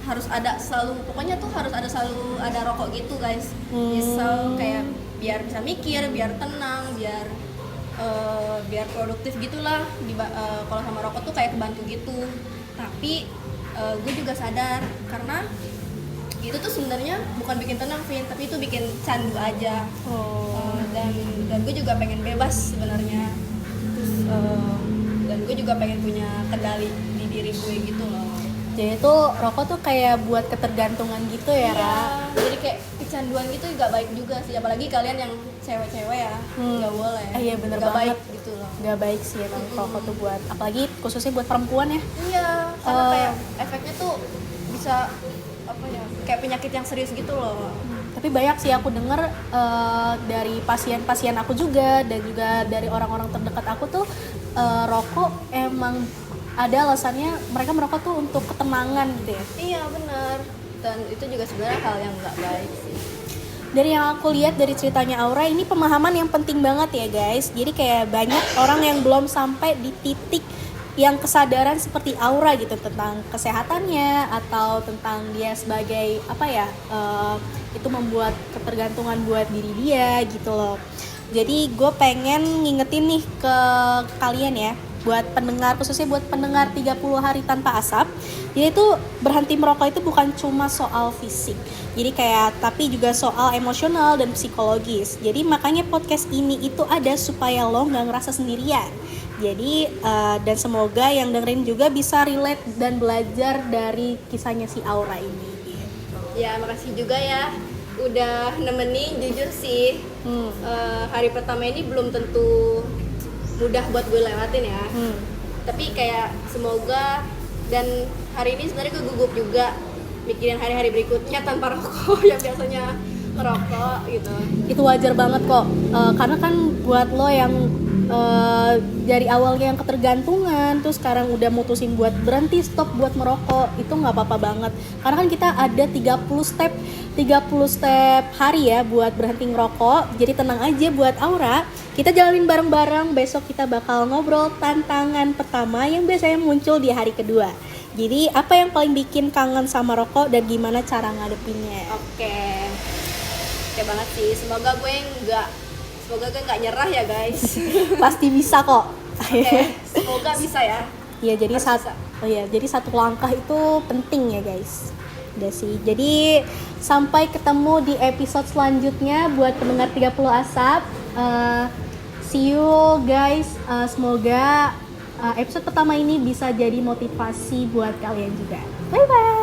harus ada selalu, pokoknya tuh harus ada selalu ada rokok gitu guys. So kayak biar bisa mikir, biar tenang, biar produktif gitulah. Kalau sama rokok tuh kayak kebantu gitu. Tapi gue juga sadar karena itu tuh sebenarnya bukan bikin tenang, Vin, tapi itu bikin candu aja. Dan gue juga pengen bebas sebenarnya. Terus dan gue juga pengen punya kendali di diri gue gitu loh. Jadi itu rokok tuh kayak buat ketergantungan gitu ya, Ra? Jadi kayak kecanduan gitu gak baik juga sih, apalagi kalian yang cewek-cewek ya, gak boleh. Iya bener gak banget. baik gitu loh. Gak baik sih emang rokok tuh buat, apalagi khususnya buat perempuan ya. Iya, karena kayak efeknya tuh bisa apa ya, kayak penyakit yang serius gitu loh. Tapi banyak sih aku denger dari pasien-pasien aku juga dan juga dari orang-orang terdekat aku tuh rokok emang ada alasannya mereka merokok tuh untuk ketenangan gitu ya. Iya benar, dan itu juga sebenarnya hal yang nggak baik sih. Dari yang aku lihat dari ceritanya Aura, ini pemahaman yang penting banget ya guys. Jadi kayak banyak orang yang belum sampai di titik yang kesadaran seperti Aura gitu tentang kesehatannya atau tentang dia sebagai apa ya, itu membuat ketergantungan buat diri dia gitu loh. Jadi gue pengen ngingetin nih ke kalian ya, buat pendengar, khususnya buat pendengar 30 hari tanpa asap. Jadi itu berhenti merokok itu bukan cuma soal fisik. Jadi kayak tapi juga soal emosional dan psikologis. Jadi makanya podcast ini itu ada supaya lo nggak ngerasa sendirian. Jadi dan semoga yang dengerin juga bisa relate dan belajar dari kisahnya si Aura ini. Ya makasih juga ya udah nemenin. Jujur sih hari pertama ini belum tentu mudah buat gue lewatin ya. Tapi kayak semoga, dan hari ini sebenarnya gue gugup juga mikirin hari-hari berikutnya tanpa rokok yang biasanya ngerokok gitu. Itu wajar banget kok, karena kan buat lo yang dari awalnya yang ketergantungan terus sekarang udah mutusin buat berhenti stop buat merokok, itu nggak apa-apa banget karena kan kita ada 30 step hari ya buat berhenti ngerokok. Jadi tenang aja buat Aura, kita jalanin bareng-bareng. Besok kita bakal ngobrol tantangan pertama yang biasanya muncul di hari kedua. Jadi apa yang paling bikin kangen sama rokok dan gimana cara ngadepinnya. Oke banget sih, semoga gue nggak nyerah ya guys. Pasti bisa kok. Semoga bisa ya. Iya, jadi satu langkah itu penting ya guys. Udah sih. Jadi sampai ketemu di episode selanjutnya buat pendengar 30 asap. See you guys. Semoga episode pertama ini bisa jadi motivasi buat kalian juga. Bye bye.